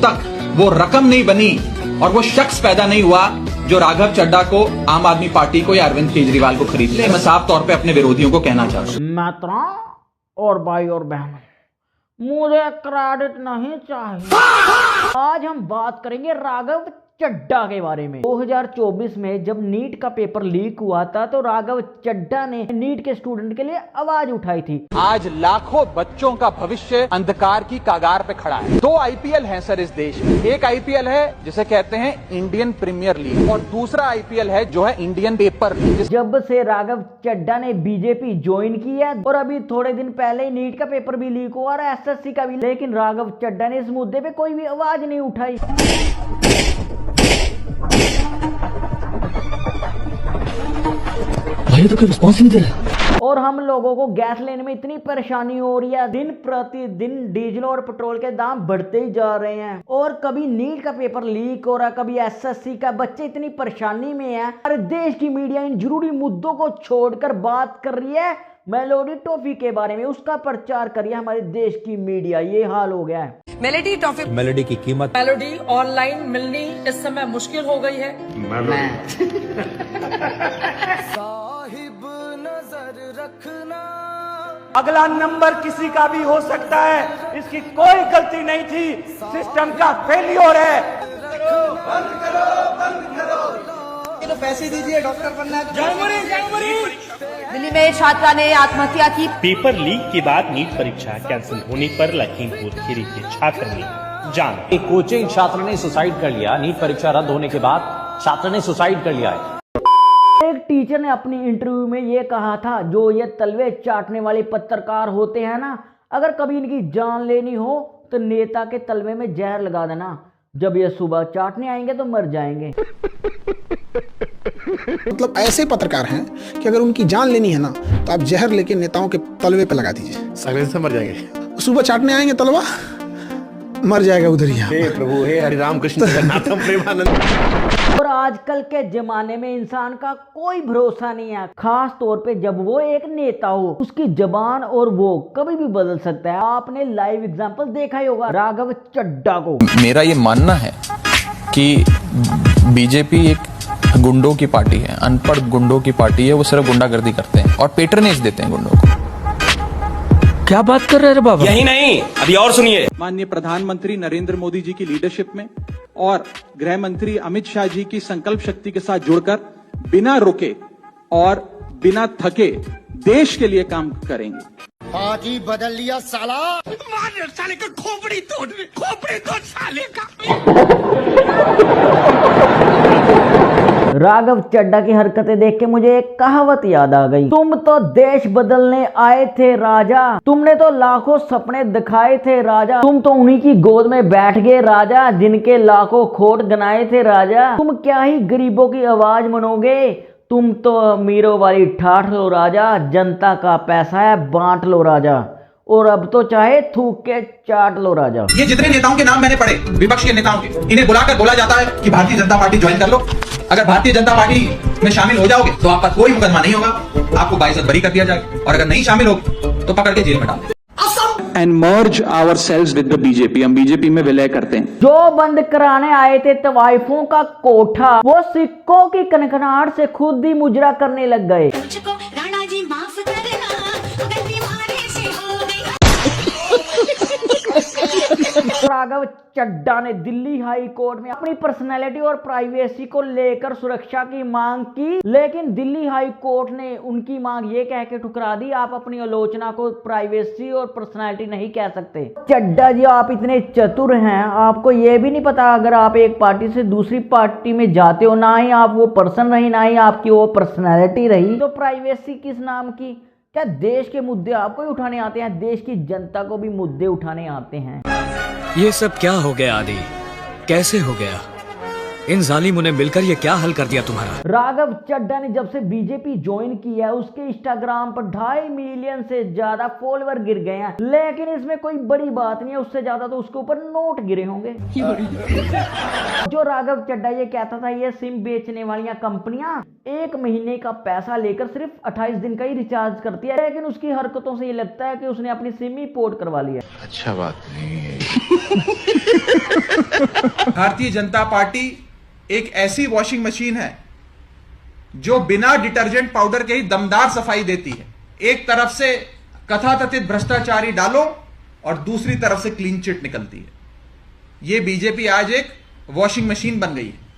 तक वो रकम नहीं बनी और वो शख्स पैदा नहीं हुआ जो राघव चड्ढा को, आम आदमी पार्टी को या अरविंद केजरीवाल को खरीद ले। मैं साफ तौर पे अपने विरोधियों को कहना चाहता हूँ, मित्रों और भाई और बहनों, मुझे क्रेडिट नहीं चाहिए। आज हम बात करेंगे राघव चड्ढा के बारे में। 2024 में जब नीट का पेपर लीक हुआ था तो राघव चड्ढा ने नीट के स्टूडेंट के लिए आवाज उठाई थी। आज लाखों बच्चों का भविष्य अंधकार की कगार पे खड़ा है। 2 आईपीएल हैं सर इस देश में। एक आईपीएल है जिसे कहते हैं इंडियन प्रीमियर लीग और दूसरा आईपीएल है जो है इंडियन पेपर लीग। जब से राघव चड्ढा ने बीजेपी ज्वाइन की है और अभी थोड़े दिन पहले ही नीट का पेपर भी लीक हुआ और एसएससी का भी, लेकिन राघव चड्ढा ने इस मुद्दे पे कोई भी आवाज नहीं उठाई। भाई तो कोई रिस्पॉन्स नहीं दे रहा। और हम लोगों को गैस लेने में इतनी परेशानी हो रही है, दिन प्रतिदिन डीजल और पेट्रोल के दाम बढ़ते ही जा रहे हैं और कभी नीट का पेपर लीक हो रहा है, कभी एसएससी का। बच्चे इतनी परेशानी में हैं। हमारे देश की मीडिया इन जरूरी मुद्दों को छोड़कर बात कर रही है मेलोडी टॉफी के बारे में, उसका प्रचार कर रही है हमारे देश की मीडिया। ये हाल हो गया है। मेलोडी टॉफी, मेलोडी की कीमत, मेलोडी ऑनलाइन मिलनी इस समय मुश्किल हो गई है। साहिब नजर रखना, अगला नंबर किसी का भी हो सकता है, इसकी कोई गलती नहीं थी, सिस्टम का फेलियर है। बंद करो, बंद करो। तो पैसे दीजिए, डॉक्टर बनना। दिल्ली में छात्रा ने आत्महत्या की। पेपर लीक के बाद नीट परीक्षा कैंसिल होने पर लखीमपुर खीरी के छात्र ने जान। एक कोचिंग छात्र ने सुसाइड कर लिया। नीट परीक्षा रद्द होने के बाद छात्र ने सुसाइड कर लिया है। एक टीचर ने अपनी इंटरव्यू में ये कहा था, जो ये तलवे चाटने वाले पत्रकार होते हैं ना, अगर कभी इनकी जान लेनी हो तो नेता के तलवे में जहर लगा देना, जब ये सुबह चाटने आएंगे तो मर जाएंगे। मतलब ऐसे पत्रकार हैं कि अगर उनकी जान लेनी है ना तो आप जहर लेके नेताओं के तलवे पे लगा दीजिए, साइलेंस से मर जाएंगे। सुबह चाटने आएंगे तलवा, मर जाएगा उधर ही। हे प्रभु, हे हरि राम कृष्ण जगन्नाथम प्रेमानंद। और आजकल के जमाने में इंसान का कोई भरोसा नहीं है, खास तौर पे जब वो एक नेता हो। उसकी जबान और वो कभी भी बदल सकता है। आपने लाइव एग्जांपल देखा ही होगा राघव चड्ढा को। मेरा ये मानना है कि बीजेपी एक गुंडों की पार्टी है, अनपढ़ गुंडों की पार्टी है। वो सिर्फ गुंडागर्दी करते हैं और पेट्रनेज देते हैं गुंडों को। क्या बात कर रहे हैं बाबा? यही नहीं, अभी और सुनिए। माननीय प्रधानमंत्री नरेंद्र मोदी जी की लीडरशिप में और गृह मंत्री अमित शाह जी की संकल्प शक्ति के साथ जुड़कर बिना रुके और बिना थके देश के लिए काम करेंगे। पार्टी बदल लिया साला। साले का खोपड़ी तोड़ साले का। राघव चड्ढा की हरकतें देख के मुझे एक कहावत याद आ गई। तुम तो देश बदलने आए थे राजा, तुमने तो लाखों सपने दिखाए थे राजा, तुम तो उन्हीं की गोद में बैठ गए राजा जिनके लाखों खोट गनाए थे राजा। तुम क्या ही गरीबों की आवाज मनोगे, तुम तो अमीरों वाली ठाठ लो राजा, जनता का पैसा है बांट लो राजा, और अब तो चाहे थूक के चाट लो राजा। ये जितने नेताओं के नाम मैंने पढ़े, विपक्ष के नेताओं के, इन्हें बुलाकर बोला जाता है कि भारतीय जनता पार्टी ज्वाइन कर लो। अगर भारतीय जनता पार्टी में शामिल हो जाओगे तो आपका कोई मुकदमा नहीं होगा, आपको बाइज्जत बरी कर दिया जाएगा, और अगर नहीं शामिल हो तो पकड़ के जेल में डाल दें। And merge ourselves with the BJP। हम बीजेपी में विलय करते हैं। जो बंद कराने आए थे तवाइफों का कोठा, वो सिक्कों की कनकनाहट से खुद ही मुजरा करने लग गए। राणा जी माफ करना, गलती मारे से हो गई। राघव चड्ढा ने दिल्ली हाई कोर्ट में अपनी पर्सनैलिटी और प्राइवेसी को लेकर सुरक्षा की मांग की, लेकिन दिल्ली हाई कोर्ट ने उनकी मांग ये कह के ठुकरा दी, आप अपनी आलोचना को प्राइवेसी और पर्सनैलिटी नहीं कह सकते। चड्ढा जी, आप इतने चतुर हैं, आपको ये भी नहीं पता अगर आप एक पार्टी से दूसरी पार्टी में जाते हो, ना ही आप वो पर्सन रही, ना ही आपकी वो पर्सनैलिटी रही, तो प्राइवेसी किस नाम की? क्या देश के मुद्दे आपको ही उठाने आते हैं? देश की जनता को भी मुद्दे उठाने आते हैं। ये सब क्या हो गया आदि? कैसे हो गया? इन जालिमों ने मिलकर ये क्या हल कर दिया तुम्हारा? राघव चड्ढा ने जब से बीजेपी ज्वाइन किया है, उसके इंस्टाग्राम पर 2.5 मिलियन से ज्यादा फॉलोअर गिर गए हैं, लेकिन इसमें कोई बड़ी बात नहीं है, उससे ज्यादा तो उसके ऊपर नोट गिरे होंगे। जो राघव चड्ढा ये कहता था, ये सिम बेचने वाली कंपनियां 1 महीने का पैसा लेकर सिर्फ 28 दिन का ही रिचार्ज करती है, लेकिन उसकी हरकतों से ये लगता है कि उसने अपनी सिम ही पोर्ट करवा लिया। अच्छा बात नहीं है। भारतीय जनता पार्टी एक ऐसी वॉशिंग मशीन है जो बिना डिटर्जेंट पाउडर के ही दमदार सफाई देती है। एक तरफ से कथाकथित भ्रष्टाचारी डालो और दूसरी तरफ से क्लीन चिट निकलती है। यह बीजेपी आज एक वॉशिंग मशीन बन गई है।